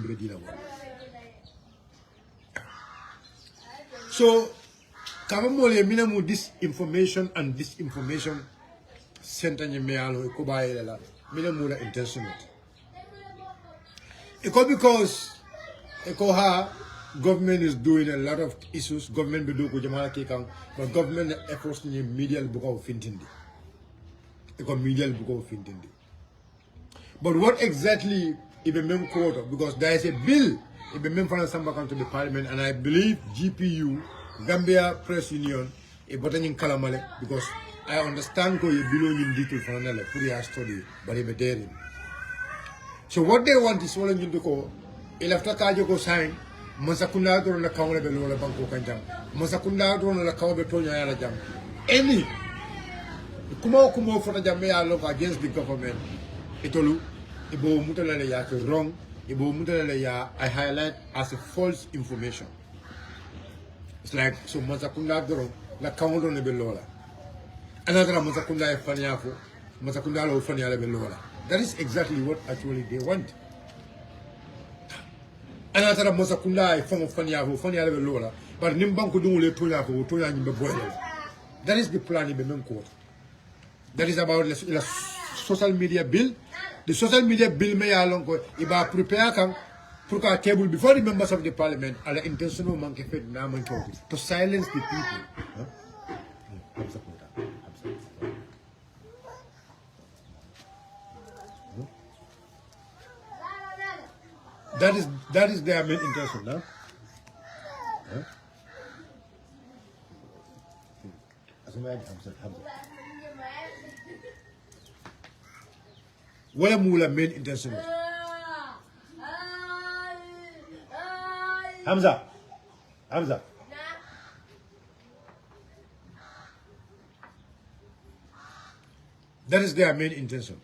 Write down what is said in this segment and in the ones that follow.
be dealing with. So, Kavamole minamu disinformation and disinformation center ni mealo ikobaye la minamu la intentional. Because government is doing a lot of issues. Government be do ko jamana ke kan, but government efforts ni media buka fintindi. Media buka fintindi. But what exactly it be mem quarter? Because there is a bill it be mem from some come to the parliament, and I believe GPU Gambia Press Union a button Kalamale because I understand ko you belong in detail for another for study, but it be there. So what they want is all you to go. Ilafta kajo ko sign. Masakunda do na kawo be lola banko kanjam. Masakunda do na kawo be tonya yala jam. Any kumo for the jamia look against the government. Itolu ibo mutalale ya wrong. Ibo mutalale ya I highlight as a false information. It's like so masakunda do na kawo do be lola. Another masakunda e fanyafo. Masakunda lo fanyala be lola. That is exactly what actually they want. Another Mosakunda, Fania Lola, but Nimbanku do le Toya, Toya in the boy. That is the plan in the main court. That is about the social media bill. The social media bill may along if prepare for a table before the members of the parliament are the intentional monkey fed Naman to silence the people. That is their main intention, no? What are main intention? Hamza. That is their main intention.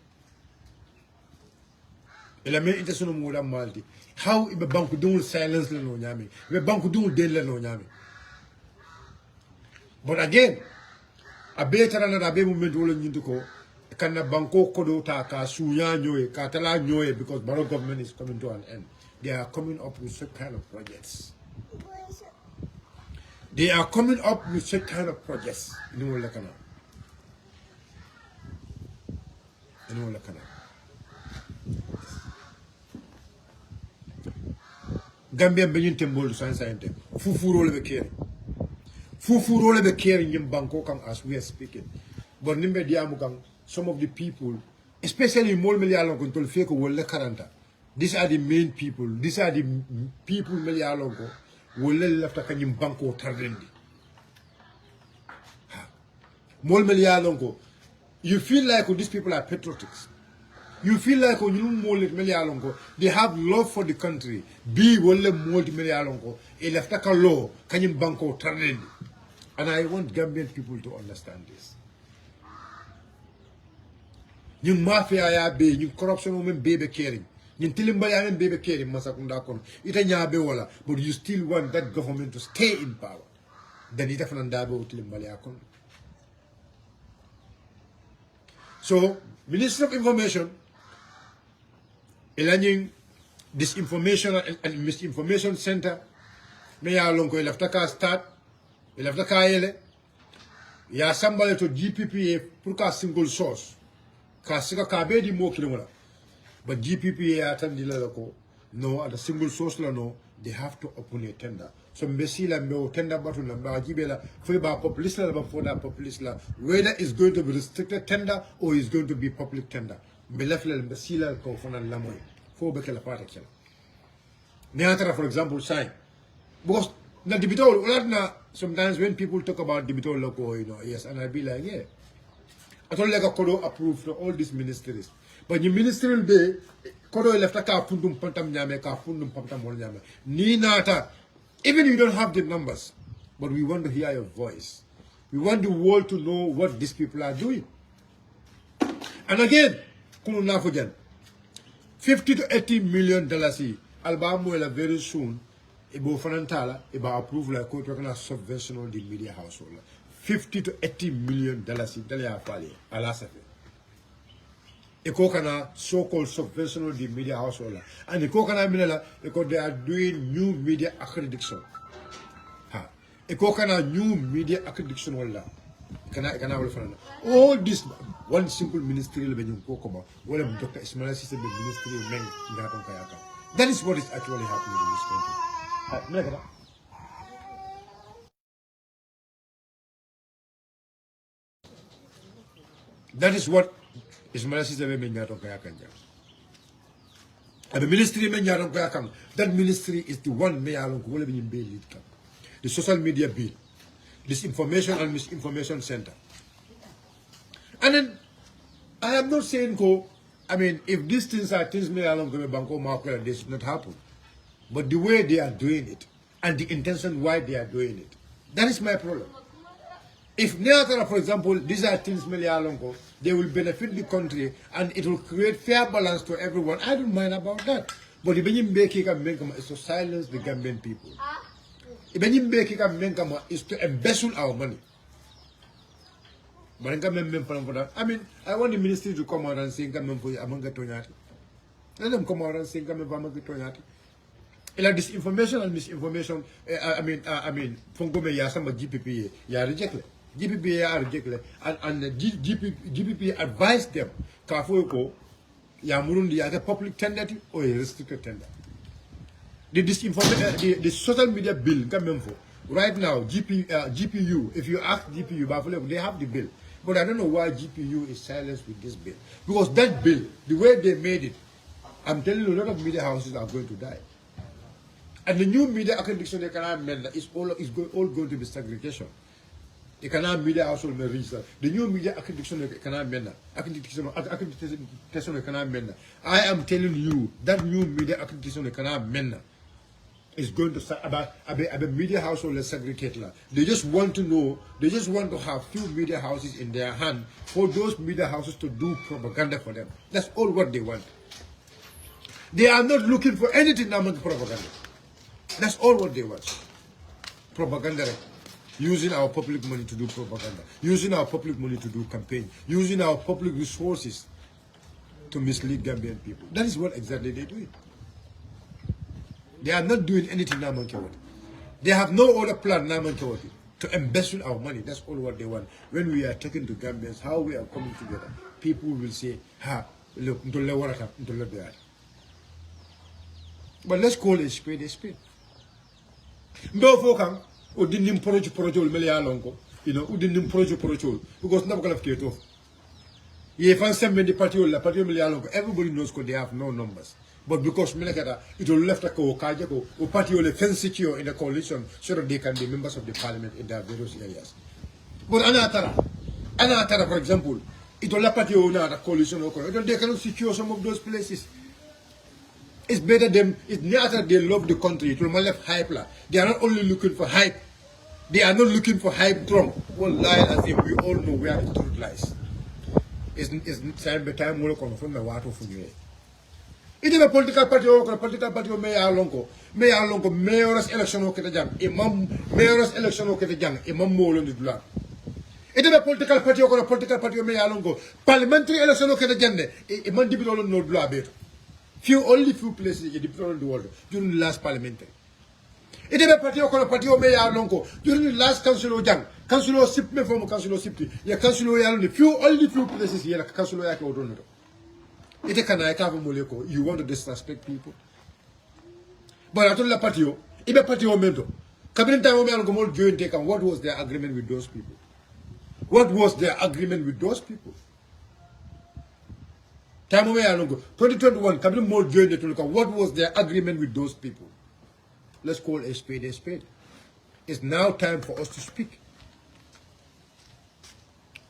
La main intention of Mura Malti. How if a bank do silence no nyami, if a bank do deal no nyami. But again, a better than a baby movement rolling into ko, can a banko kodo taka suya nyoe, katala nyoe because Baro government is coming to an end. They are coming up with such kind of projects. They are coming up with such kind of projects. In all the Gambia benyin tembol science science. Fufu role be care. Fufu role be care in Banko kang as we are speaking. But nimbe diamu kang some of the people, especially mol melialong control fake wolle karanta. These are the main people. These are the people melialong ko wolle left kanyim Banko tardendi. Mol melialong ko. You feel like these people are patriotics. You feel like when you they have love for the country. Be wole multi melialongo. Eleftaka law kanyim banko tarnendi. And I want Gambian people to understand this. You mafia ya be, you corruption women baby caring. You tilimbaya men baby caring masakunda kono. Ita nyabe wala, but you still want that government to stay in power. Then ita fanandabe tilimbaya kono. So, Minister of Information Elaning Disinformation and Misinformation Center, Maya Lonko Eleftaka start, Eleftaka ele, ya sambale to GPPA purka single source. Kasika kabedi mo kilomula. But GPPA atandila loko, no, at a single source la no, they have to open a tender. So mbesila mbe tender button la mba jibela for ba populist la ba for that populist la whether it's going to be restricted tender or it's going to be public tender. Mbelefla mbesila ko fona lamoy fo be kala pata kala. Neatara for example sign because na debitol na sometimes when people talk about debitol loco, you know, yes, and I be like, yeah. I told like a kodo approved for all these ministries. But the ministerial day, kodo left a car fundum pantam nyame ka fundum pantam nyame. Ni nata. Even if you don't have the numbers, but we want to hear your voice. We want the world to know what these people are doing. And again, $50 to $80 million Alba very soon. Ibo fanantala, iba approve like court recognize subvention on the media household. $50 to $80 million Italia fali alasafe. Ekokana so-called subventional the media household. And Ekokana minela because they are doing new media accreditation. Ha. Ekokana new media accreditation wala. Kana wala fana. All this one simple ministry le benyo kokoma. Wala Dr. Ismail Sise be ministry men ngaton kayaka. That is what is actually happening in this country. Ha. That is what Ismail Sise be ngaton kayaka. And the ministry men ngaton kayaka. That ministry is the one me along wala benyo be lead. The social media bill, this information and misinformation center. And then, I am not saying, I mean, if these things are things me along with Banco Marco, this should not happen. But the way they are doing it, and the intention why they are doing it, that is my problem. If Neatara, for example, these are things me along, they will benefit the country, and it will create fair balance to everyone. I don't mind about that. But if you make it is to silence the Gambian people. Is to embezzle our money. I mean, I want the ministry to come out and say, let them come out and say, like this information and misinformation, I mean, Fongome Yasama GPP, ya rejected. GPP ya rejected, and the GPP advised them, Kafuko, Yamurundi as a public tender or a restricted tender. The disinformation, the social media bill, right now, GPU, if you ask GPU, they have the bill. But I don't know why GPU is silenced with this bill. Because that bill, the way they made it, I'm telling you, a lot of media houses are going to die. And the new media accreditation they cannot amend is all going to be segregation. They cannot media household research. The new media accreditation they cannot amend. Accreditation they cannot amend. I am telling you that new media accreditation they cannot amend. Is going to start about media household segregate. They just want to know, they just want to have few media houses in their hand for those media houses to do propaganda for them. That's all what they want. They are not looking for anything among propaganda. That's all what they want. Propaganda. Using our public money to do propaganda. Using our public money to do campaign. Using our public resources to mislead Gambian people. That is what exactly they're doing. They are not doing anything now, They have no other plan now, to embezzle our money. That's all what they want. When we are talking to Gambians, how we are coming together, people will say, look, but let's call a spade a spade. No focus, or didn't project Melialongo, who didn't project because never going to get off. If I send me the party Melialongo, everybody knows because they have no numbers. But because it will left a Kajako, or party will secure in the coalition so that they can be members of the parliament in their various areas. But Anatara, for example, it will party owner the coalition, they cannot secure some of those places. It's better than it's not they love the country, it will not left hype. They are not only looking for hype, they are not looking for hype drum. One lie as if we all know where the truth lies. It's time more from the water for you. It is a political party may alongo mayor's election okay jang imam mayor's election okay jang imam mo lon dula. It is a political party may alongo parliamentary election okay jande imam dibito lon no dula be. Only few places in the world during the last parliamentary. It is a party may alongo during the last council jang council sip me from council sip ya council only few places here council yake odono. You want to disrespect people. But I told the patio, Ibe patio mento. What was their agreement with those people? What was their agreement with those people? 2021, what was their agreement with those people? Let's call a spade a spade. It's now time for us to speak.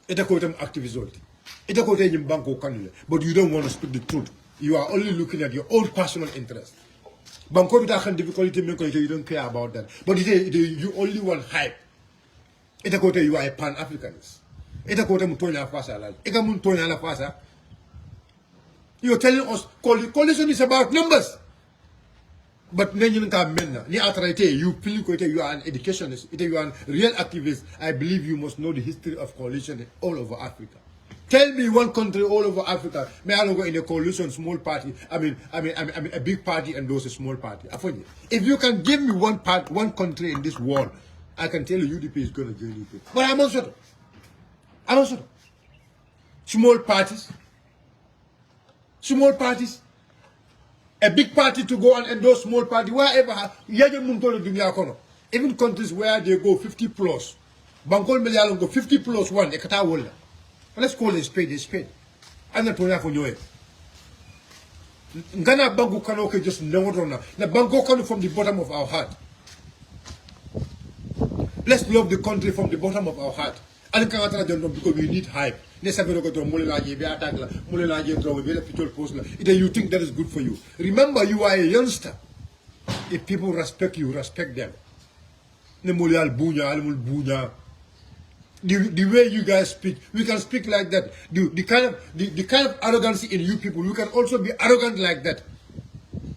It's a quotum activism. But you don't want to speak the truth. You are only looking at your own personal interest. You don't care about that. But you only want hype. You are a Pan-Africanist. You're telling us coalition is about numbers. But you are an educationist, you are a real activist. I believe you must know the history of coalition all over Africa. Tell me one country all over Africa, may I go in a coalition, small party, I mean a big party and those a small party. If you can give me one country in this world, I can tell you UDP is going to join UDP. But I'm also small parties, a big party to go and endorse small party, wherever, even countries where they go 50 plus, Bangkok Melialong go 50 plus 1, let's call it a spade. I'm not for you. Ngana Bangu Kanoke just know na Bangu Kano from the bottom of our heart. Let's love the country from the bottom of our heart. Because we need hype. You think that is good for you. Remember, you are a youngster. If people respect you, respect them. The way you guys speak, we can speak like that. The kind of arrogance in you people, you can also be arrogant like that.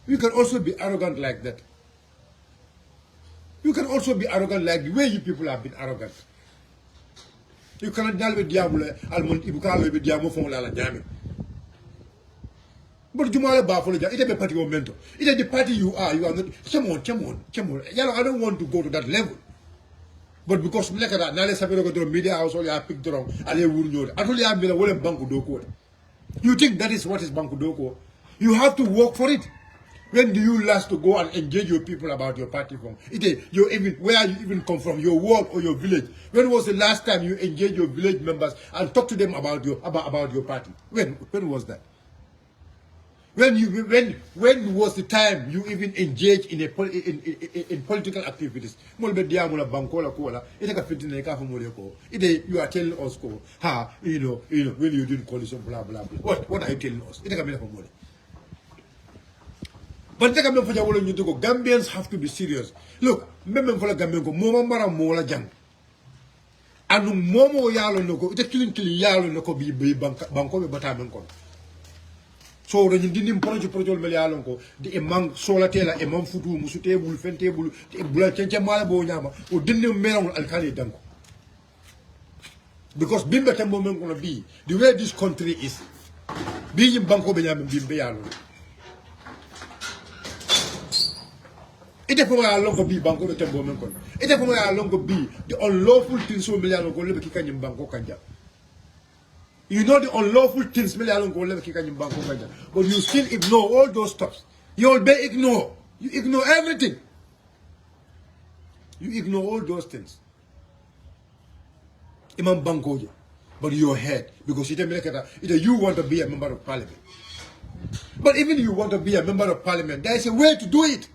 You can also be arrogant like that. You can also be arrogant like the way you people have been arrogant. You cannot deal with Diablo, Almond, Ibukalo, with Diamo from La Jami. But tomorrow, Buffalo, it is a party of mentor. It is the party you are not. Come on. I don't want to go to that level. But because look at that, now let's have a look at the media house, all I picked wrong, and they wouldn't know it. I told you I've been a well Banku Doko. You think that is what is Banku Doko? You have to work for it. When do you last to go and engage your people about your party from? Where you even come from, your work or your village? When was the last time you engaged your village members and talked to them about your party? When was that? When was the time you even engaged in political activities? You are telling us, when you didn't coalition, blah blah blah. What are you telling us? But Gambians have to be serious. Look, remember for the Gambian, Momo Mara Mola Jang. And Momo Yalo Noko, it's a killing Yalo Noko be Banko Batamanko. So when you didn't project Melialonko, the among solar tailor, among Futu, Musutable, Fentable, Bula Chancha Malabo Yama, who didn't mail Alcali Danko. Because Bimba Tambo gonna be the way this country is. Being Banko Benjamin Bimbayalo. It is for my longer be Banko Tembo Menkon. It is for my longer be the unlawful things so Meliano go live kicking in Banko Kanja. You know the unlawful things Meliano go live kicking in Banko Kanja. But you still ignore all those stuff. You all ignore. You ignore everything. You ignore all those things. Imam Banko, but your head, because either you want to be a member of parliament. But even if you want to be a member of parliament, there is a way to do it.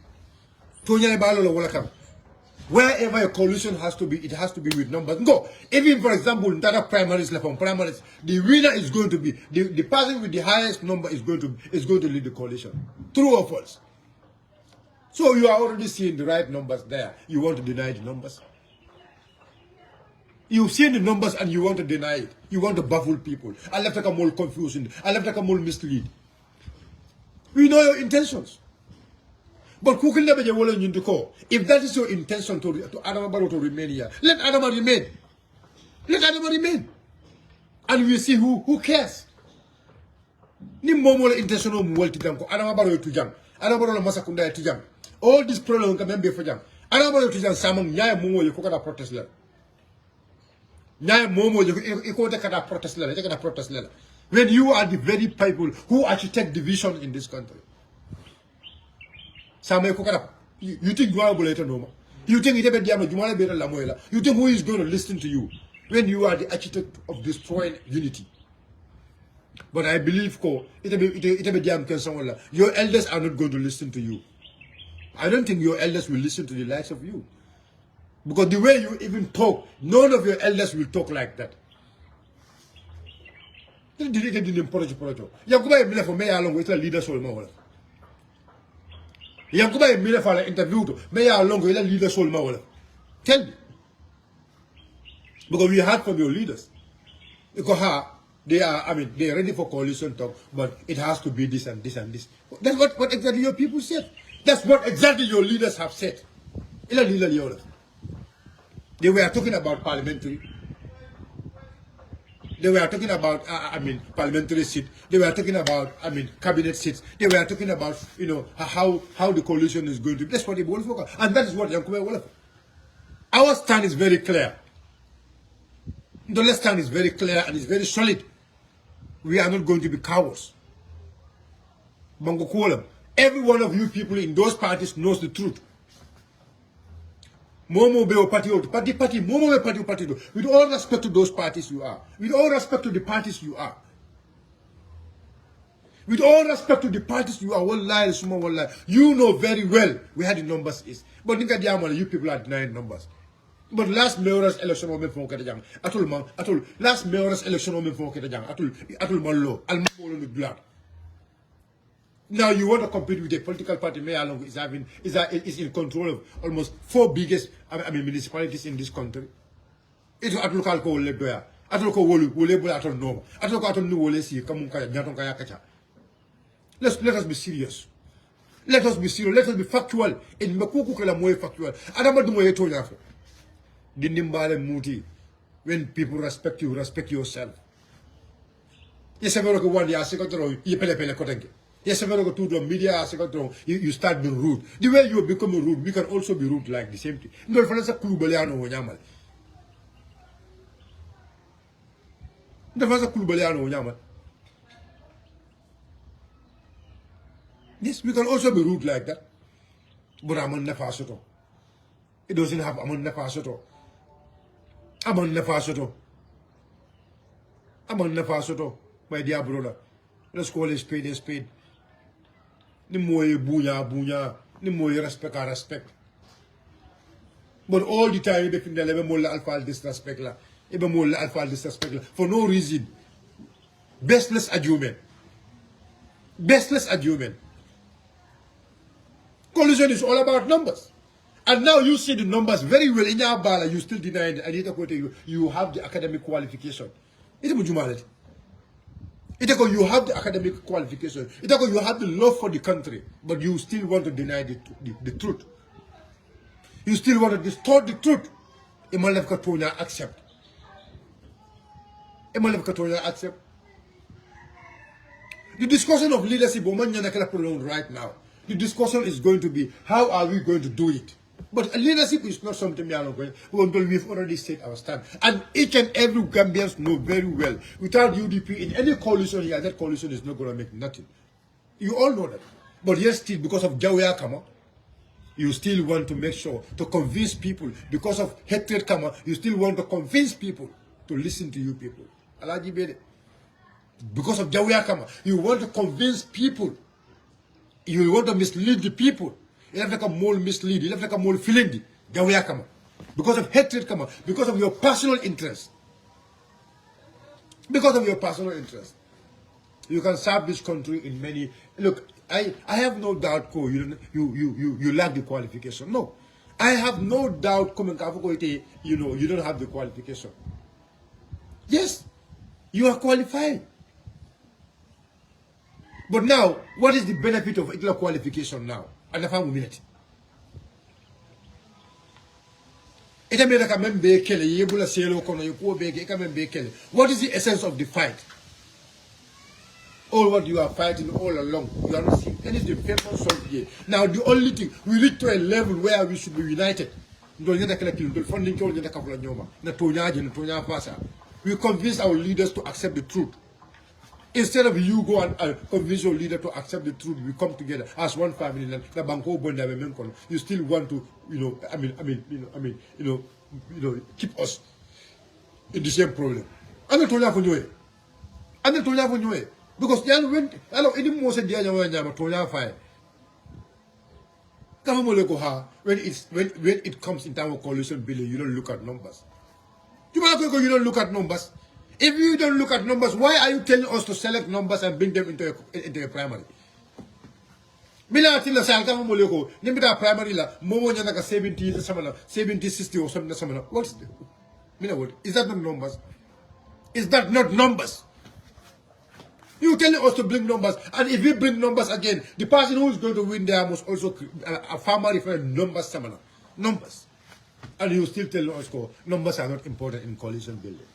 Wherever a coalition has to be, it has to be with numbers. Go. Even for example, Ntara primaries, left on primaries, the winner is going to be the person with the highest number is going to lead the coalition. True or false? So you are already seeing the right numbers there. You want to deny the numbers. You've seen the numbers and you want to deny it. You want to baffle people. I left like a more confusing. I left like a more mislead. We know your intentions. But if that is your intention to Adama Barrow to remain here, let Adama remain. Let Adama remain. And we see who cares. Ni momo intention of multi danko Adama Barrow to jam. Adama Barrow masakunda to jam. All these problems can be for jam. Adama Barrow to jam samam nyaya momo you kokata protest letter. Nyaya momo you kokata protest letter. When you are the very people who architect division in this country. You think you are no? You think you think who is going to listen to you when you are the architect of destroying unity? But I believe your elders are not going to listen to you. I don't think your elders will listen to the likes of you. Because the way you even talk, none of your elders will talk like that. Yankuba e mile fala interview to me ya longo ila leader soul ma wala. Tell me. Because we heard from your leaders. Because they are they are ready for coalition talk, but it has to be this and this and this. That's what exactly your people said. That's what exactly your leaders have said. Ila leader yola. They were talking about parliamentary. They were talking about, parliamentary seats. They were talking about, cabinet seats. They were talking about, how the coalition is going to be. That's what they will focus. And that is what Yankuba will. Our stand is very clear. The left stand is very clear and it's very solid. We are not going to be cowards. Every one of you people in those parties knows the truth. Momo be party, Momo be party. With all respect to those parties you are. With all respect to the parties you are. With all respect to the parties you are, wallahi, wallahi. You know very well where the numbers is. But you people are denying numbers. But last mayor's election women from Kadajang. Atul last mayor's election women from Kadajang. Atul Malo. Al Molo blood. Now you want to compete with a political party mayor along is in control of almost 4 biggest municipalities in this country. It's at local ko le doya. At local wole bula at no. At local no wole si kamunka nyaton kaya kacha. Let us be serious. Let us be serious. Let us be factual. In makuku kala moye factual. Adama du moye to nyafo. Dindimbale muti. When people respect you, respect yourself. Yes, I go one year second you pele kotenge. Yes, if I go to the media, you start being rude. The way you become rude, we can also be rude like the same thing. No, for instance, Kulubaliano Onyamal. The first Kulubaliano Onyamal. Yes, we can also be rude like that. But I'm on Nefasoto. It doesn't have Amon Nefasoto. I'm on Nefasoto. I'm on Nefasoto, my dear brother. Let's call it spade a spade. Ni moye bunya, ni moye respect. But all the time, you think that mola alpha disrespect la, mola alpha disrespect la for no reason. Baseless argument. Collusion is all about numbers, and now you see the numbers very well in your bala. You still deny it. I need to quote you have the academic qualification. It's mujumality. You have the academic qualification. You have the love for the country, but you still want to deny the truth. You still want to distort the truth. Imalef Katonya accept. The discussion of leadership right now. The discussion is going to be how are we going to do it. But leadership is not something we've already set our stand. And each and every Gambians know very well, without UDP in any coalition here, that coalition is not going to make nothing. You all know that. But yes, still, because of Jawea Kama, you still want to make sure, to convince people, because of hatred Kama, you still want to convince people to listen to you people. Alaji Bede. Because of Jawea Kama, you want to convince people, you want to mislead the people. You have like a more mislead, you have like a more feeling, because of hatred, because of your personal interest. Because of your personal interest. You can serve this country in many. Look, I have no doubt, you lack the qualification. No. I have no doubt, you don't have the qualification. Yes, you are qualified. But now, what is the benefit of particular qualification now? And if I'm a minute. What is the essence of the fight? All what you are fighting all along, you are not seeing anything famous song here. Now the only thing, we reach to a level where we should be united. We convince our leaders to accept the truth. Instead of you go and convince your leader to accept the truth, we come together as one family. You still want to, keep us in the same problem. Because when it comes in time of coalition building, you don't look at numbers. You don't look at numbers. If you don't look at numbers, why are you telling us to select numbers and bring them into a primary? Primary la 70, 60 or something. What's the? Is that not numbers? Is that not numbers? You telling us to bring numbers, and if you bring numbers again, the person who is going to win there must also a farmer refer numbers numbers, and you still telling us numbers are not important in coalition building.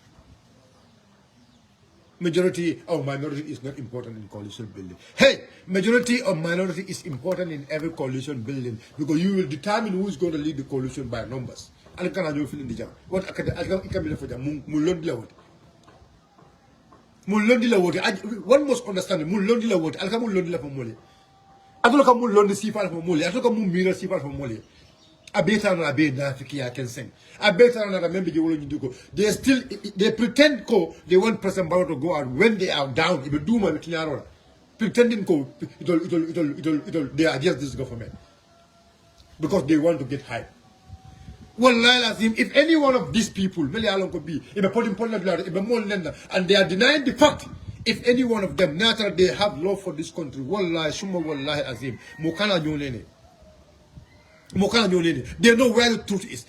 Majority or minority is not important in coalition building. Hey, majority or minority is important in every coalition building because you will determine who is going to lead the coalition by numbers. What one must understand I better not be I can sing. I better not remember you will do go. They pretend they want President Barrow to go out when they are down. If you do my pretending they are against this government because they want to get hype. If any one of these people, and they are denying the fact, if any one of them, naturally they have love for this country, azim, they know where the truth is.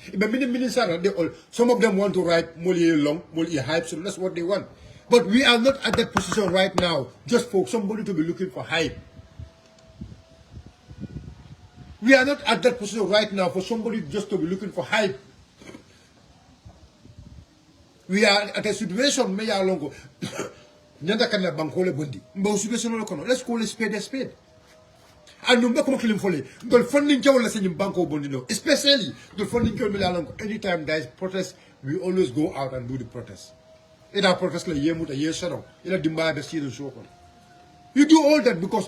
Some of them want to write long, hype, so that's what they want. But we are not at that position right now, just for somebody to be looking for hype. We are not at that position right now for somebody just to be looking for hype. We are at a situation, let's call a spade a spade. And no matter the funding especially the funding anytime there is protest, we always go out and do the protest. In our protest, you do all that because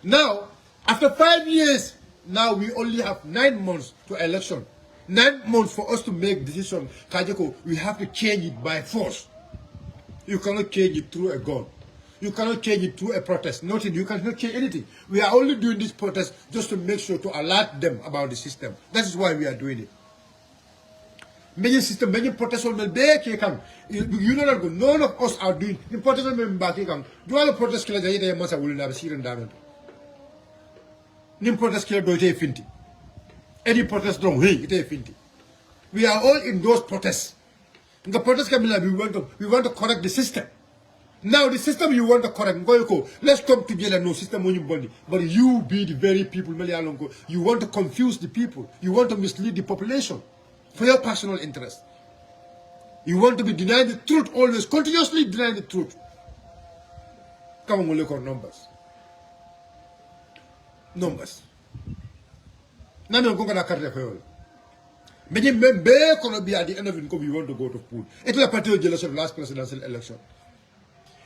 now, after 5 years, now we only have 9 months to election. 9 months for us to make decision. Kajako, we have to change it by force. You cannot change it through a gun. You cannot change it through a protest. Nothing. You cannot change anything. We are only doing this protest just to make sure to alert them about the system. That is why we are doing it. Many system, many protests will be back. You know that none of us are doing the protest. Will be back. Do all the protests killer the masa will never see them down. Nim protest killer do it finti. Any protest wrong, hey, it finti. We are all in those protests. In the protest we want to correct the system. Now the system you want to correct, let's come together. No system when you body, but you be the very people. You want to confuse the people. You want to mislead the population for your personal interest. You want to be denying the truth always, continuously denying the truth. Come on, look at numbers. Numbers. Now I'm going to carry the Many men gonna be at the end of it. We want to go to pool. It's a party of jealous of last presidential election.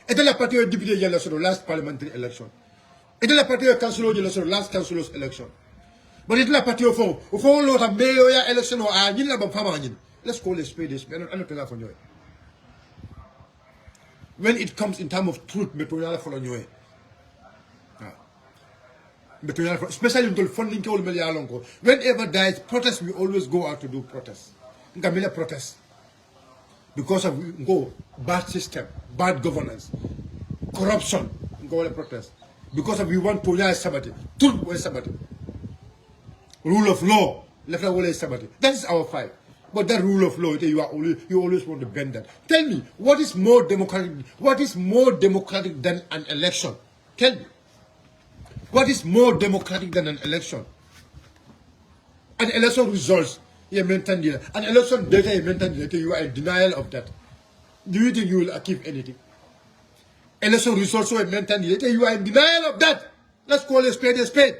It's a party of deputy jealous of last parliamentary election. It's a party of councillor jealous of last councillor's election. But it's a party of lot of mayor election or let's call it spade. I don't know for you. When it comes in time of truth, especially in funding whenever there is protest, we always go out to do protests. Protest because of bad system, bad governance, corruption. Protest because of we want to sabati, rule of law. That is our fight. But that rule of law, you always want to bend that. Tell me, what is more democratic? What is more democratic than an election? Tell me. What is more democratic than an election? An election results, you maintain it. An election data, you maintain it. You are in denial of that. Do you think you will achieve anything? Election results, you maintain it. You are in denial of that. Let's call a spade a spade.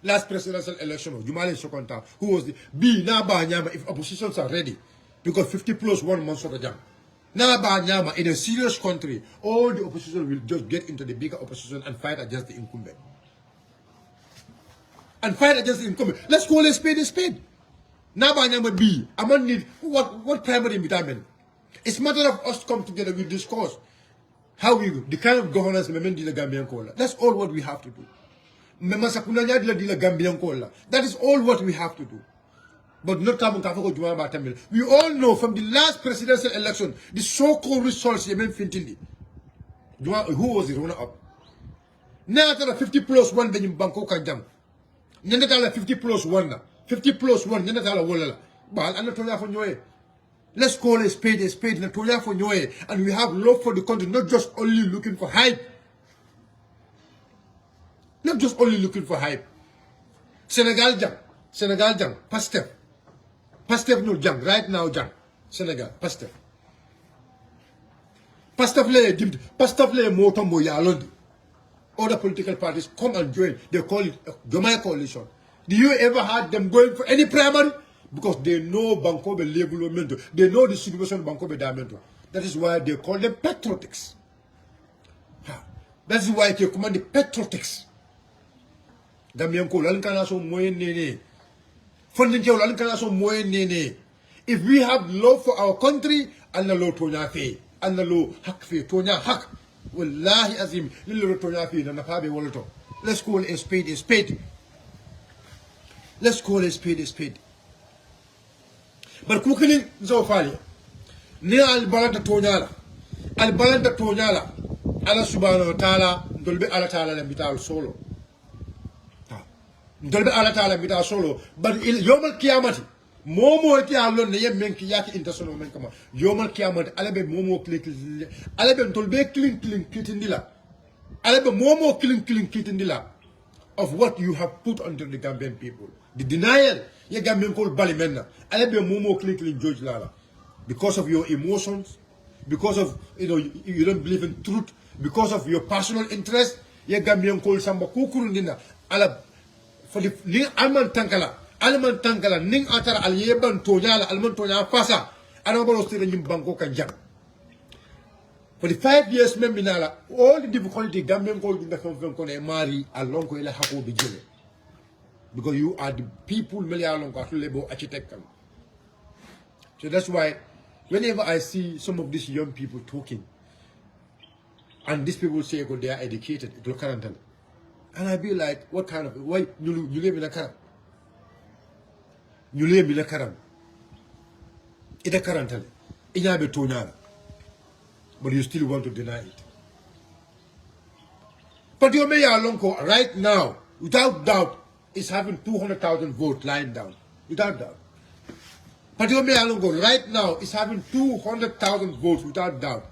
Last presidential election of Jumale Sokonta, who was the B Naba Nyama if oppositions are ready. Because 50 plus 1 month of the jam. Nyama, in a serious country, all the opposition will just get into the bigger opposition and fight against the incumbent. Let's call a spade a spade. Nyama B. Among need what primary retirement? It's a matter of us to come together, we discuss how we the kind of governance we mean the Gambian Kola. That's all what we have to do. That is all what we have to do. But not we all know from the last presidential election, the so-called results, who was the runner-up? Now 50 plus 1 in Bangkok Kanjam. 50 plus 1. 50 plus 1, let's call a spade, and we have love for the country, not just only looking for hype. Not just only looking for hype. Senegal jam, Pastef no jam, right now jam, Senegal, Pastef. Pastafle motombo ya London. Other political parties come and join. They call it a Jomai coalition. Do you ever had them going for any primary? Because they know Bankobe Lebulo. They know the situation of Bankobe Damento. That is why they call them patriotics. That is why they command the patriotics. If we have love for our country, Allah lo tonya fe, Allah lo hak fe, tonya hak. Wallahi azim, lilo tonya fe na nafabe woloto. Let's call a spade a spade. Let's call a spade a spade. But kukini zo fali. Ni al balanta tonyala. Al balanta tonyala. Allah subhanahu wa ta'ala ndolbe Allah ta'ala le bital solo. Ndolbe Allah ta'ala bital solo. But yawmal qiyamati momo ti alon ne yem men ki yaki international men kama yawmal qiyamati alabe momo click alabe ndolbe clean kitindila. Alabe momo clean kitindila of what you have put under the Gambian people. The denial ye Gambian called Balimenna. Alabe momo clean George Lala. Because of your emotions, because of you don't believe in truth, because of your personal interest, ye Gambian called Samba Kukurundina. Ala for the ning alman tankala ning atara al yeban tojala alman tonya fasa anobalo stira nyim banko kanjang. For the 5 years minala all the difficulty Gambian called in the konfenkone mari alonko ila hako bijele. Because you are the people melialonko atulebo architect. So that's why whenever I see some of these young people talking, and these people say, oh, they are educated, and I be like, what kind of, why, you live in a car? You live in a car. It's a current, but you still want to deny it. But your mayor Alonko, right now, without doubt, is having 200,000 votes lying down, without doubt. Patiome Alongo right now is having 200,000 votes without doubt.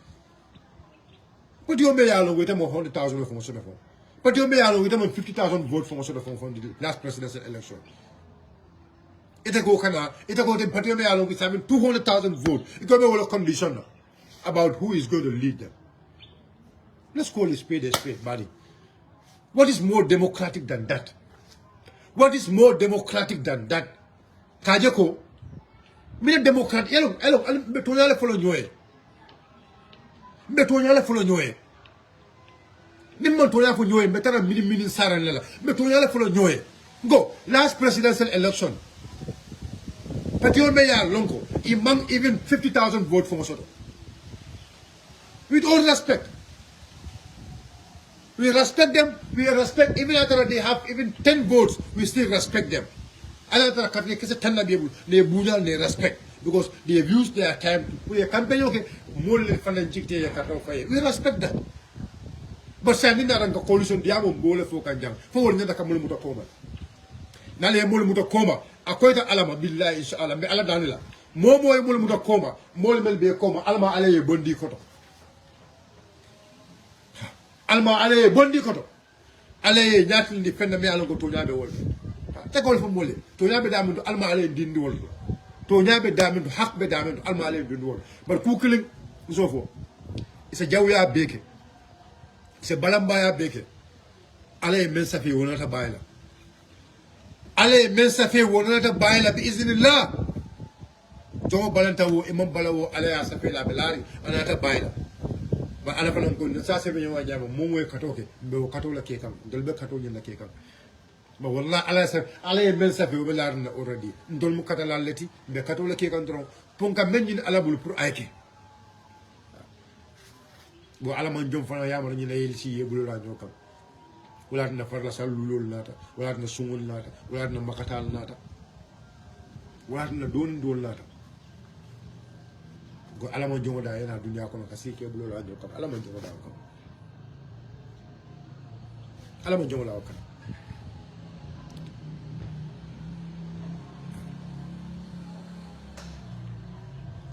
Patiome Alongo with them 100,000 from Sodafon. Patiome Alongo with them 50,000 votes from Sodafon from the last presidential election. Itako Patiome Alongo is having 200,000 votes. It's going to be a condition about who is going to lead them. Let's call a spade, buddy. What is more democratic than that? What is more democratic than that? Kajako. Mine Democrat, Betoniale follow Noe. Betoniale follow Noe. Nimmontoya for Noe, Betana Mini Saranella. Betoniale follow Noe. Go, last presidential election. Patio Meya Longo, among even 50,000 votes from Osoto. With all respect. We respect them, we respect, even after they have even 10 votes, we still respect them. Another country can be able to respect because they have used their time to put a campaign. Okay, more we respect that. But sending that on the coalition, the Amon Bola for Kanjang, for another Kamuluta Koma. Nale Muluta Koma, a quite Alama Billah is Alam Aladanilla. Momo Muluta Koma, Molmel be a coma, Alma Ale Bondi Koto. Alma Ale Bondi Koto. Ale Yatin defend me along to the world. Take all from Molly. To Yabe Diamond, Alma Ale didn't do it. To Yabe Diamond, Hack be Diamond, Alma Ale didn't do it. But cooking is over. It's a Jawia baker. It's a Balambaya baker. Ale Mensafi will not a baila. Ale Mensafi will not a baila, is in law. John Balantawo, Imam Balawo, Ale Safela Belari, and not a baila. But Alapan Gun, the Sassavian Wajama, Mumu Katoke, Bo Katola Kekam, Delbe Katoyan the Kekam. But Wallah Allah said, Ale Mensafi will learn already. Dolmu Catalaleti, the Katola Kekandron, Punka Menjin Alabul Pur Aike. Bo Alaman John Fanayam and Yelsi Bula Joka. We had the Farla Lulu Nata, we had the Sungun Nata, we had the Makatal Nata, we had the Dun Dul Nata. Go Alaman Joda and Dunyakon Kasiki Bula Joka, Alaman Joda. Alaman Jola.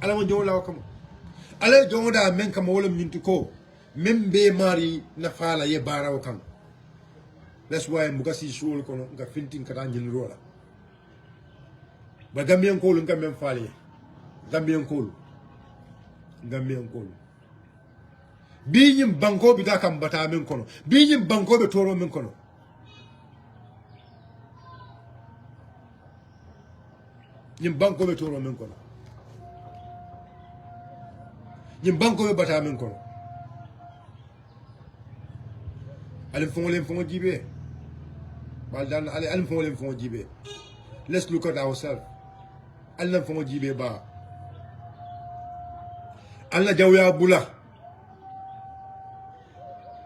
Alaman Jola come. Ale Joda Menka Molam Mintuko, Membe Mari Nafala Ye Bara come. That's why Mugasi Shul Kono got finting Karanjin Rola. But Gambian Coal and Gambian Fali. Gambian Coal. Gambian Coal. biñim banko bi da kam bata min kono biñim banko be toro min kono ñim banko be toro min kono ñim banko be bata min kono alim fongo jibe bal dan alim fongo jibe. Let's look at ourselves. Allah fongo jibe ba Allah jawya bula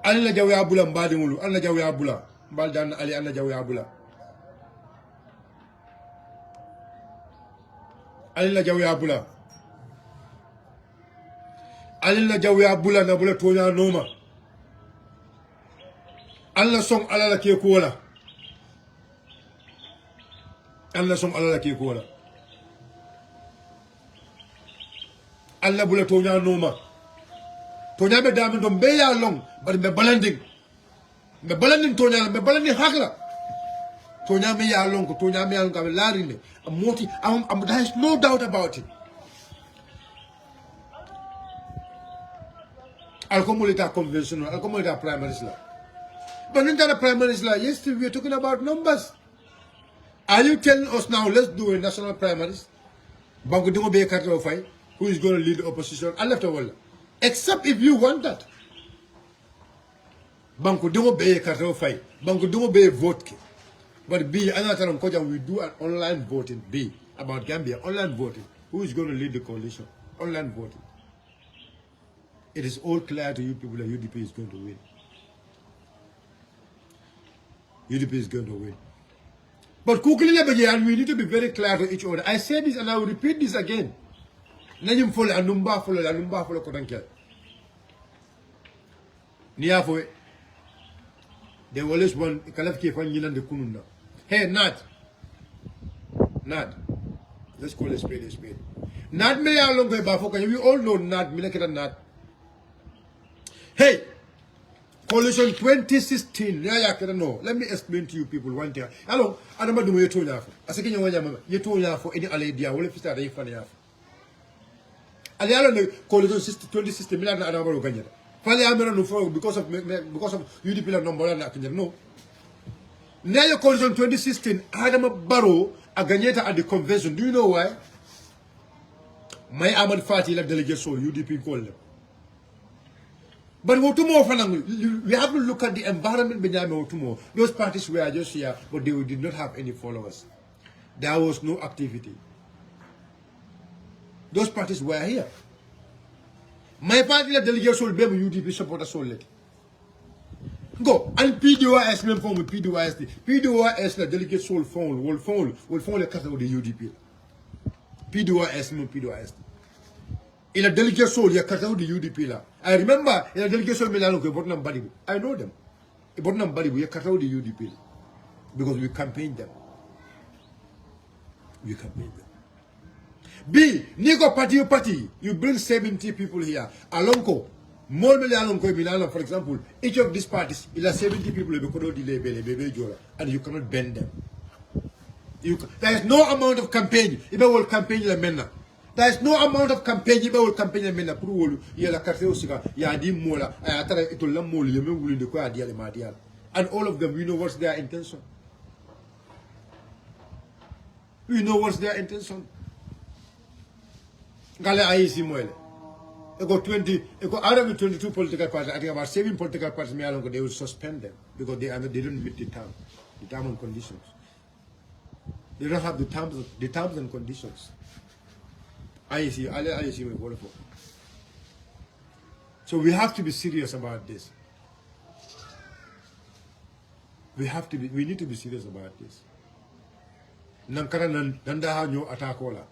Allah jawya bula mbadi mulu Allah jawya bula bal dan ali Allah jawya bula Allah jawya bula Allah jawya bula na bula tonya noma Allah song ala la ke ko wala Allah song ala la ke ko wala Allah bula tonya noma tonya be dami do be ya long bari be balanding tonya be balanding hakla tonya me ya long ko tonya me ya long ka larinde moti there is no doubt about it. Al-Community conventional, Al-Community primary Islam. But in the primary Islam, yesterday we were talking about numbers. Are you telling us now, let's do a national primaries? Banku Dungo be a who is going to lead the opposition? I left the world. Except if you want that. Banku Dungo be a Banku Dungo be a vote. But B, another time we do an online voting. B, about Gambia, online voting. Who is going to lead the coalition? Online voting. It is all clear to you people that UDP is going to win. UDP is going to win. But quickly, and we need to be very clear to each other. I say this and I will repeat this again. Najim follow, anumba follow, kodankel. Niafo, they always want Kalafki fan yilan de kununda. Hey, Nat, let's call a spade a spade. Nat me along the bafoka. We all know Nat, Nat. Hey, coalition 2016. Let me explain to you people one thing. Hello, I don't know what you're I say, you told for any idea. What if you start a funny half? I don't know coalition 2016. Million and over Ganya. Finally, I'm not because of UDP number. No. Now, coalition 2016, Adam Barrow, a Ganyeta at the convention. Do you know why? My Ahmad Fatih delegation, UDP called them. But we have to look at the environment behind those parties were just here, but they did not have any followers. There was no activity. Those parties were here. My party delegation will be UDP supporters solely. Go and PDOIS même forme PDOIS. PDOIS la delegate soul phone will phone the carte de UDP. PDOIS même PDOIS. Il a delegation il y a carte de UDP là. I remember il a delegation Milano que Botnam Badibu. I know them. Botnam Badibu il y a carte de UDP because we campaigned them. We campaigned them. B, Nigo party, you bring 70 people here. Alonko, more Alonko Milano, for example, each of these parties, il a 70 people and you cannot bend them. There is no amount of campaign. If I will campaign the men. There is no amount of campaign. If I will campaign the men. And all of them, we know what's their intention. We know what's their intention. Gale IEC Moelle. I got 20, I got out of the 22 political parties, I think about 7 political parties, they will suspend them because they don't meet the terms and conditions. They don't have the terms and conditions. IEC will vote for. So we have to be serious about this. We need to be serious about this. Nankara nanda nyo atakola.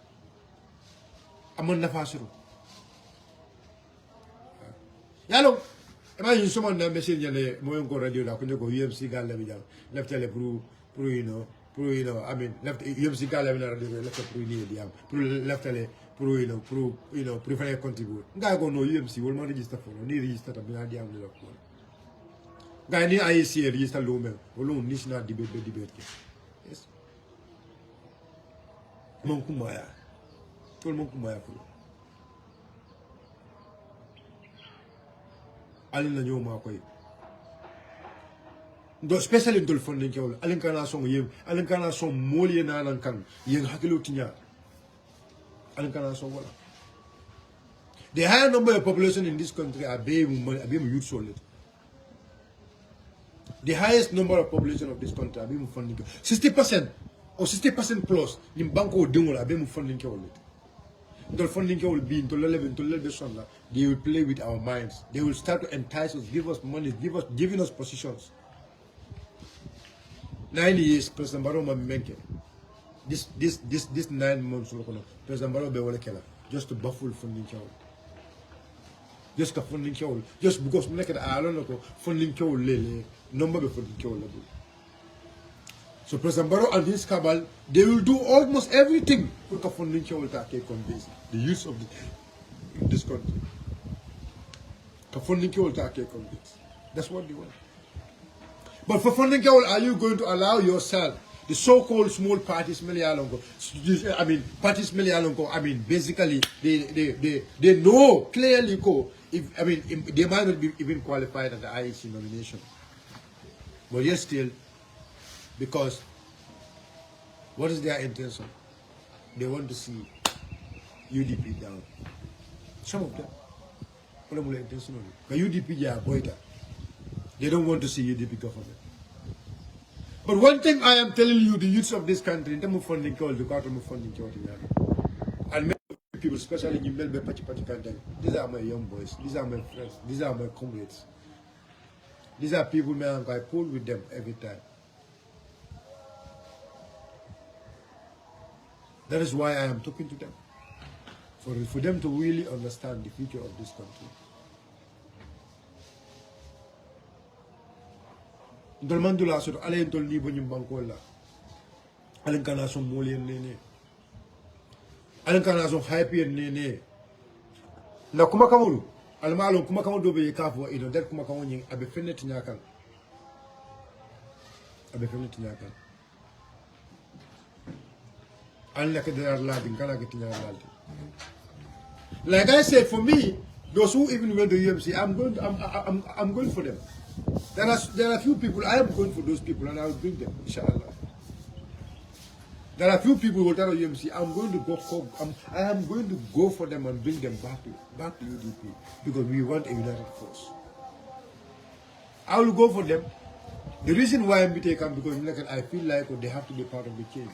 Amon na fasiro. Yalo, imagine someone na message yale moyon ko radio la kunyo ko UMC gala bijang left tele pro I mean left UMC gala na radio left pro ni diam pro left tele pro prefer contribute. Nga ko no UMC will not register for ni register ta bina diam le ko. Nga ni IEC register lo men wolo national debate ke. Yes. Mon kumaya. Tout le monde pour moi. alin la ñoma koy do especially ndol funding kewol alin kana son yem alin kana son moliye nanan kan yen hakilo tinya alin kana son wala the higher number of population in this country are being youth solid. The highest number of population of this country are being funding 60% or 60% plus in banko dingol are being funding kewol the funding will be into level they will play with our minds. They will start to entice us, give us money, giving us positions. 9 years, President Barrow Menke. This 9 months, President Barrow Bewalekela, just to baffle funding Kewol. Just to funding Kewol. Just because I don't know funding Kewol lele, number of funding Kewol. So President Barrow and his cabal, they will do almost everything for funding Kewol to convince the youth of this country. Funding Kewol to convince. That's what they want. But for funding Kewol, are you going to allow yourself, the so-called small parties, basically, they know clearly, they might not be even qualified at the IEC nomination. But yet still, because what is their intention? They want to see UDP down. Some of them. UDP, they don't want to see UDP government. But one thing I am telling you, the youths of this country, in terms of funding, and many people, especially in Melbourne, these are my young boys, these are my friends, these are my comrades. These are people I pull with them every time. That is why I am talking to them. For them to really understand the future of this country. Ndolmandula so ale entol ni bo nyum bankola alen kana so molien nene alen kana so happy nene na kuma kamulu almalo kuma kamudo be kafo ido der kuma kamonyi abe fenet nyakan alla ke der la din kana ke tinya la. Like I said, for me, those who even went to UMC, I'm going for them. There are a few people, I am going for those people and I will bring them, inshallah. There are a few people who will tell UMC, I am going to go for them and bring them back to UDP because we want a united force. I will go for them. The reason why I'm taken because I feel like they have to be part of the change.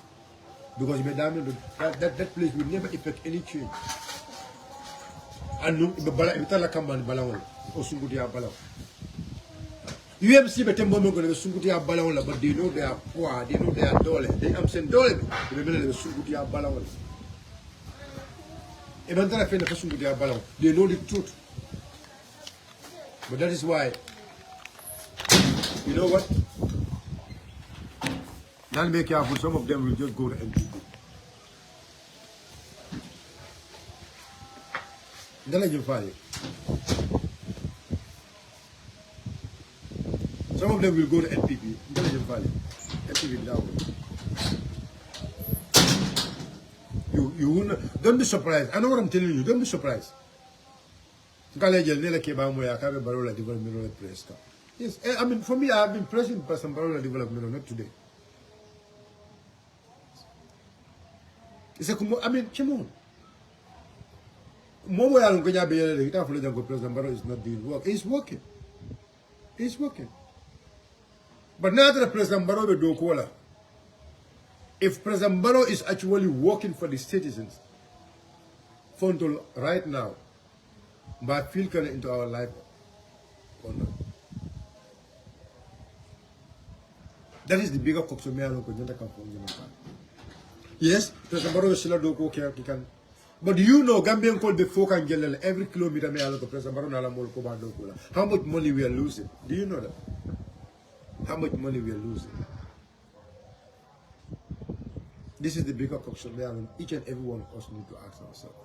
Because that place will never effect any change. And UMC betem bomo ko le sunguti ya balawon la but they know they are poor, they know they are dole. They am sen dole be le sunguti ya balawon. E ban tara fene ko sunguti ya balawon. They know the truth. But that is why, you know what? Now be careful, some of them will just go to NPP. Some of them will go to NPP. You wouldn't, don't be surprised. I know what I'm telling you. Don't be surprised. Yes, I mean, for me, I have been pressing President Barola development, not today. It's a, I mean, come on. President Barrow is not doing work. He's working. He's working. But now that President Barrow do kola, if President Barrow is actually working for the citizens, for until right now, but feel into our life or not. That is the bigger question. Yes, President Barrow is still do can. But you know, Gambian called before can get every kilometer President Barrow. How much money we are losing? Do you know that? How much money we are losing? This is the bigger question each and every one of us need to ask ourselves.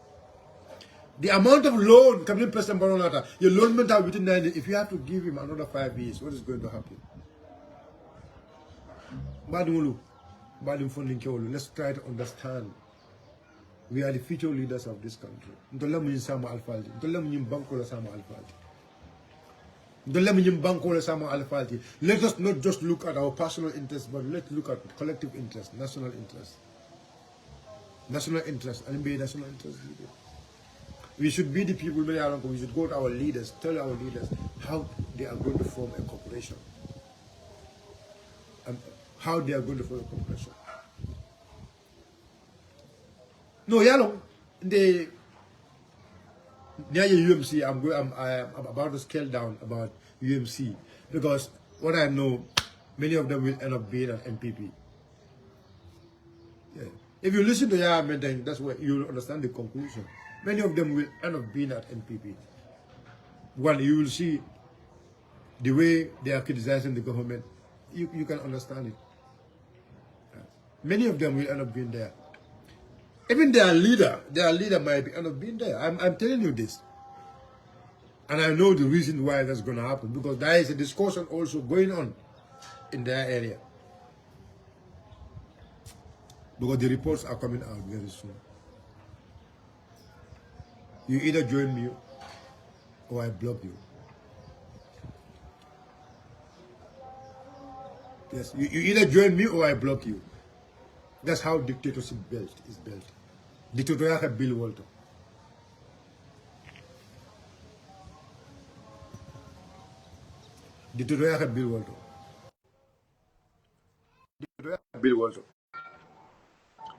The amount of loan coming President Barrow, your loan mental within 90, if you have to give him another 5 years, what is going to happen? Let's try to understand. We are the future leaders of this country. Let us not just look at our personal interests, but let's look at collective interest, national interest. National interest, and be national interest. We should be the people, we should go to our leaders, tell our leaders how they are going to form a corporation. And how they are going to form a corporation. No, near UMC, I'm about to scale down about UMC because what I know, many of them will end up being an NPP. Yeah. If you listen to Yahman, then that's where you'll understand the conclusion. Many of them will end up being at NPP. One, you will see the way they are criticizing the government. You can understand it. Yeah. Many of them will end up being there. Even their leader might end up being there. I'm telling you this. And I know the reason why that's going to happen, because there is a discussion also going on in their area. Because the reports are coming out very soon. You either join me or I block you. Yes, you either join me or I block you. That's how dictatorship is built. Dictatorial Bill Walter. Dictatorial Bill Walter. Dictatorial Bill Walter.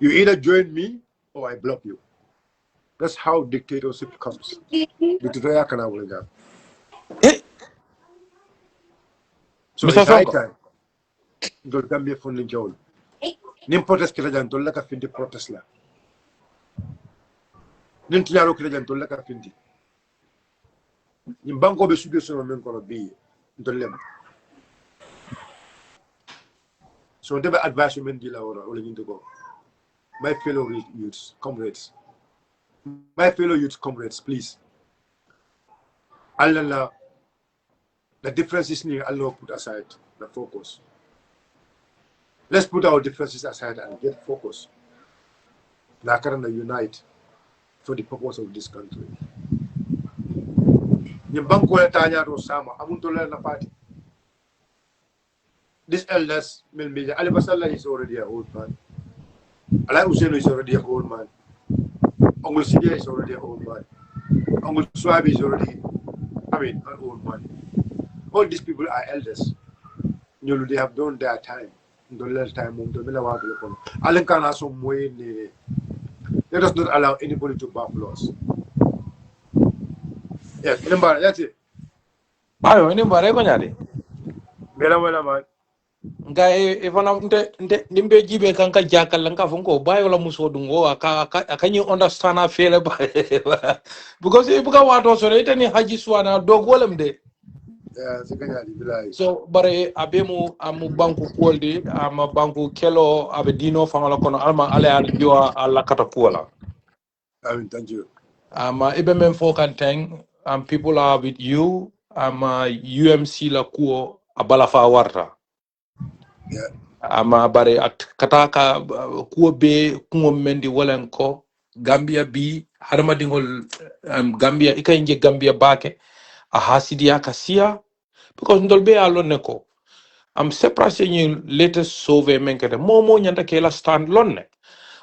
You either join me or I block you. That's how dictatorship comes. Dictatorial can have that. So Mr. it's high Sonko. time. Don't come here for the job. Nim protest kila jan tolla ka finti protest la. Nim tiyaro kila jan tolla ka finti. Nim banko be situation men kono bi ntollem. So debe advice men di la ora wala nginto go. My fellow youths, comrades. My fellow youth comrades, please. Allah, the differences need Allah put aside the focus. Let's put our differences aside and get focus. Nakarana unite for the purpose of this country. This elders, Ali Basala is already an old man. Ali Hussein is already an old man. Uncle Sidia is already an old man. Uncle Swab is already, an old man. All these people are elders. They have done their time. Let us not allow anybody to baffle us. Yes, that's it. Ayo, ini bare ko nyari. Well, man. Ngai ifana nte nimbe jibe kanka jakal lanka funko bayo la muso dungo aka you understand a feel ba because ibuka wato so ite ni haji swana dogwala mde. Yeah, So bare abemu amu banku kuoldi ama banku kelo abe dino fangala kono alma ale al joa alla kata kuola. Thank you. Ibe men fokanteng people are with you UMC la kuo abalafa warta. Yeah. Bare at kataka kuo be kuo mendi walenko Gambia bi harma dingol Gambia ikainje Gambia bake a hasidia kasia because ndolbe alone ko separate ni latest survey menkete momo nyanda kela stand lonne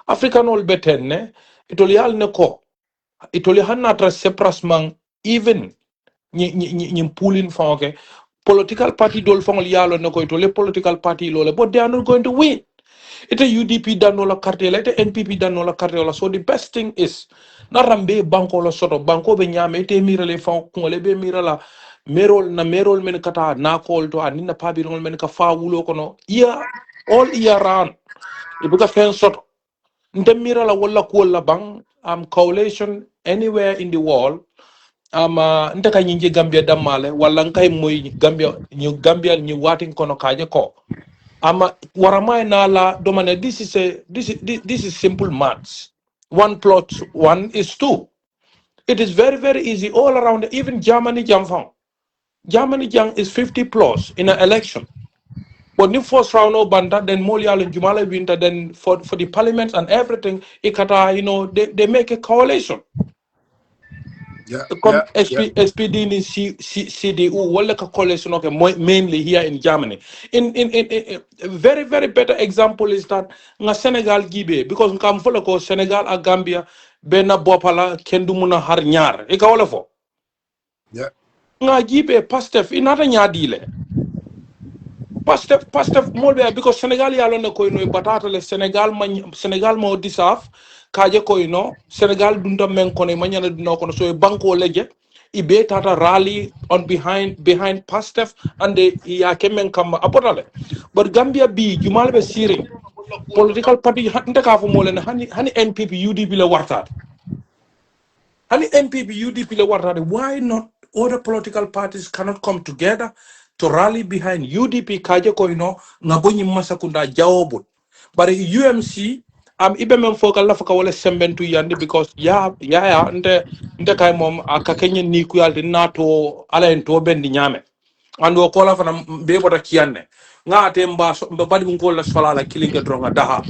african ol betenne itoli alne ko itoli hanna tra separasman even ni pulling fonke political party dol fongol yalo ne ko itoli political party lole but they are not going to win. Ite UDP danola cartela, ite NPP danola cartela. So the best thing is narambe banko la soto banko be nyame ite mira le fa kungole be mira la merol men kata na call to anina pabirol men ka fa wulo kono all year round. Ibuka fen soto. Nte mira la wala kuola bang coalition anywhere in the world. Nte ka nyinje Gambia damale wala nkai moy Gambia ni watin kono kaje ko. Waramai nala domane this is simple maths. 1 plus 1 is 2. It is very very easy all around. Even Germany Jamfang. Germany Jang is 50 plus in an election. But the first round of Banta, then Molial and Jumala Winter, then for the parliament and everything, Ikata, they make a coalition. Come SPD ni CDU wala ka coalition okay mainly here in Germany. In very very better example is that nga Senegal gibe because ngam fola ko Senegal a Gambia bena bopala kendu muna har ñaar e ka wala fo nga gibe Pastef inata ñaadile Pastef molbe because Senegal ya lone ko no batata le Senegal mo disaf kaje ko no Senegal dunda men kono manyana dunda kono so banko leje ibe tata rally on behind Pastef and the ya kemen kam apotale but Gambia bi jumal be siring political party hande ka fo molen hani NPP UDP le wartat hani NPP UDP le wartat why not other political parties cannot come together to rally behind UDP kaje ko ino ngabonyi masakunda jawobut but UMC ibe men fokal la faka wala sembentu yande because nte kay mom aka kenye ni ku yalde nato ala en to bendi nyame ando ko la fana be bota kiyande ngate mba badi ngol la sola la kilinga dronga daha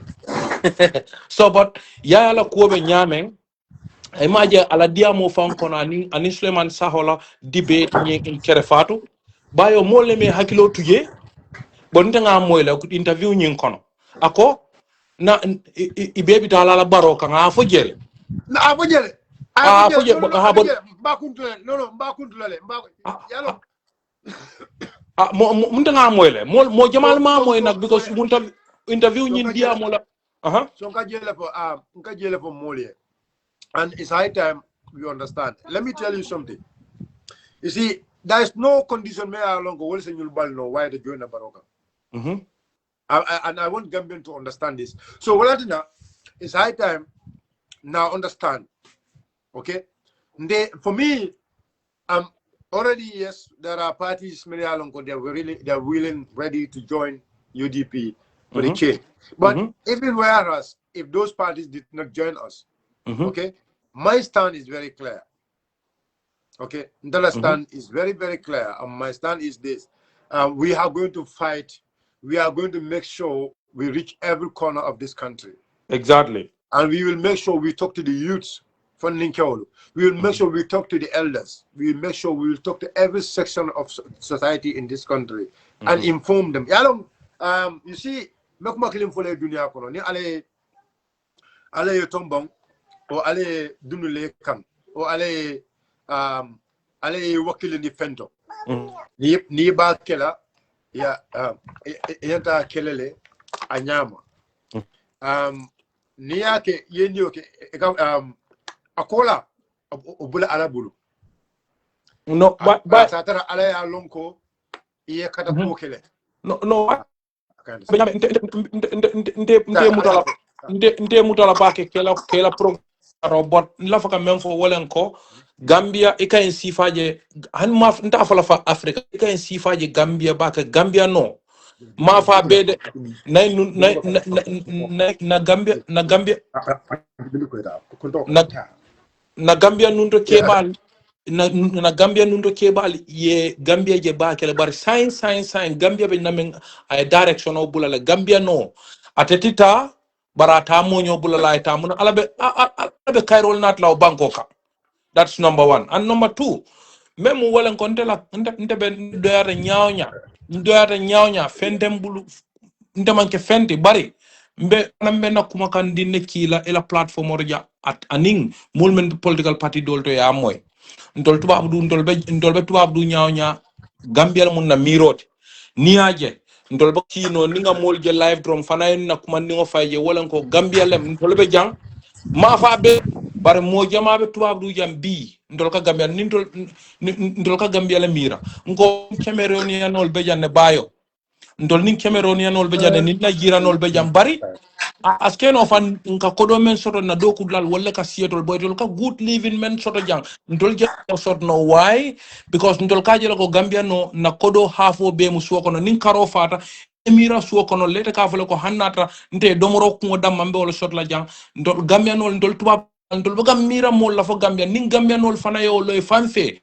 so but la ko be nyame imaje ala diamo fan kono ani Suleiman Sahola debate ni kerefatu bayo mole me hakilo tuje bonta nga moyla ku interview nyin kono ako na ibebi dalala baro kan afo jele na afo jele afo jele ha bon mbakuntulale yalo munta nga moyle mo jamal ma moy nak because munta interview nyin dia mola so nka jele fo mole and it's high time we understand. Let me tell you something. You see, there is no condition me along go say you'll bal no why they join the Baroka. And I want Gambian to understand this. So what I do now, it's high time now understand. Okay? For me, already yes, there are parties many along they're willing, ready to join UDP for the change. But even whereas if those parties did not join us, okay, my stand is very clear. Okay, the stand is very, very clear. And my stand is this: we are going to fight. We are going to make sure we reach every corner of this country. Exactly. And we will make sure we talk to the youths from Lincoln. We will make sure we talk to the elders. We will make sure we will talk to every section of society in this country and inform them. You see, make my claim for the dunya kono ni ale yotombong o ale dunule kam o ale wakil ni fento ni ba kela ya yanta kelele anyama ni yake yeni oke akola obula alabulu no ba satara ala ya lonko iye kata ko kele no nte mutala bake kela pro robot la faka men fo wolen ko Gambia ika en sifaje han ma nta fala fa Africa ika en sifaje Gambia baka Gambia no ma fa bede na Gambia na Gambia nundo kebal na Gambia nundo kebal ye Gambia je baka le bar sign Gambia be namen ay direction o bulala Gambia no atetita barata monyo bulala ta mun alabe kairol nat law bankoka. That's number one. And number two, memu wala kontela nte ben doyata nyawnya fentem bulu nte manke fenti bari mbe na kuma kan dinne kila ela platform orja at aning mulmen political party dolto ya moy ndol be tubab du nyawnya Gambia mun na miroti niaje ndol ba kino ninga molje live drum fanayen na kuma ningo fayje wala ko Gambia lem ndol be jang ma fa be bare mo jamabe tubab du jam bi ndol ka Gambia ndol ka Gambia la mira ngo Cameroonianol be janne bayo ndol nin Cameroonianol be janne nin Nigerianol be jam bari askeno fan nka kodo men soto na doku dal wala ka sietol boy dol ka good living men soto jang ndol je soto no why because ndol ka jelo ko Gambia no na kodo hafo be mu suko no nin karo fata emira suko no leta ka fele ko hannata nte domoro ko dam mambe wala soto la jang ndol Gambia no ndol tuba ndol baga mira mo la fo Gambia nin Gambia no fana yo loy fanfe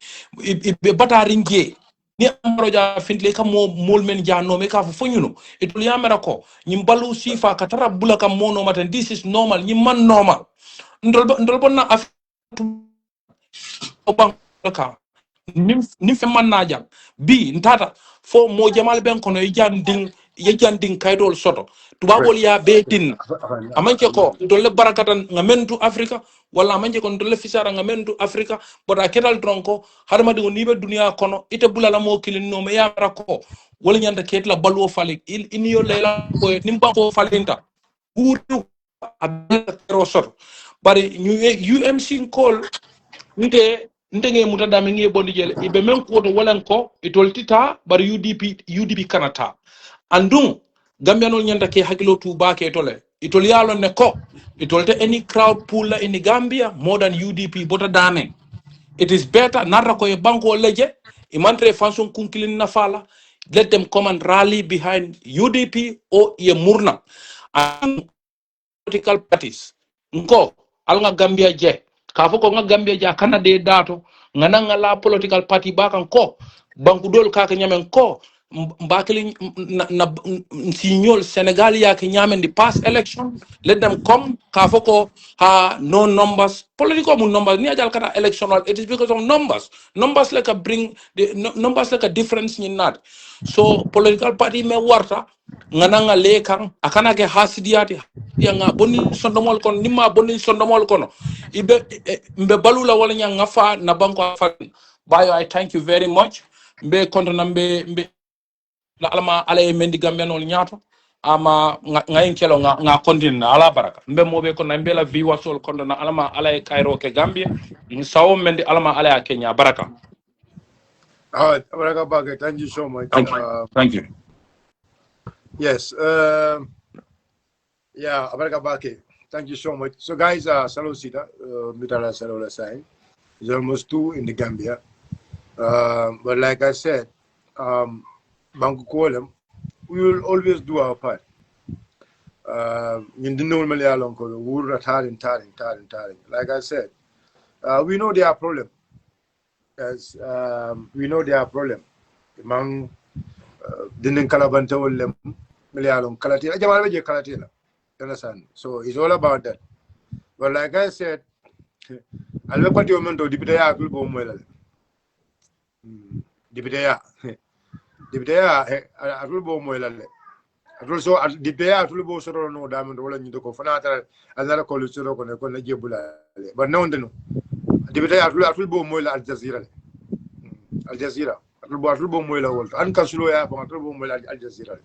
be bataringe ni amaro ja fintle ka mol men ja no me ka fo nyuno etul yamera ko nyim balu sifa ka tara bula ka mono maten this is normal nyim man normal ndol bonna ka nim fe man na jam bi ntata fo mo jamal ben kono yejanding kaydol soto tubabol ya be tin amanke ko dolle barakatan ngamentu afrika wala amanke ko dolle fisara ngamentu afrika boda ketal tronko harma de ni be dunia kono ite bulala mo kilin no me yara ko wala nyanda ketla balwo falik in yo lela ko nimba ko falinta uru abela soto bari UMC call nte muta dami nge bondi jele ibe men ko to walan ko itol tita bar UDP kanata andung gambianol nyanda ke hakilo tu ba ke tole itol yalo ne ko itol te any crowd pool la in Gambia more than UDP bota dame it is better narra ko e banko leje imantre façon kunkilin na fala let them come and rally behind UDP or ye murna and political parties nko alga Gambia je ka foko nga Gambia ja Canada dato ngana nga la political party bakan ko banku dol kaka nyamen ko mbakeli na signol Senegal ya ke nyamen di past election let them come ka foko ha no numbers political numbers ni ajal kata electoral it is because of numbers like a bring the numbers like a difference in not so political party me warta ngana nga lekan akana ke hasidiati nga bonni sondomol kon nimma bonni sondomol kono ibe mbe balula wala nya ngafa na banko fa bayo I thank you very much mbe kontona mbe la alama ala mendi gambianol nyato ama ngayin kelo nga kontin ala baraka mbe mobe ko na mbe la viewers kontona alama ala kairo ke Gambia sawo mendi alama ala Kenya baraka. All right, Baraka Bake, thank you so much. Thank you. Yes. Yeah, Baraka Bake, thank you so much. So, guys, Salo Sita, Mitala Salo sign. It's almost 2 in the Gambia. But like I said, Banku Kolem, we will always do our part. In the normal we're tiring. Like I said, we know there are problems. As we know there are problems. Among didn't Kalabanta will Milialum Kalatila, Jamalaja Kalatila. Understand? So it's all about that. But like I said, I'll look at your mentor, Dibidea will go well. Dibidea, I will go well. Also, Dibidea will go so no diamond rolling into Cofanata, another college on a Conajabula. But no, Dibidea will go well at Jazeera. Al Jazeera. Al Jazeera. Al Jazeera.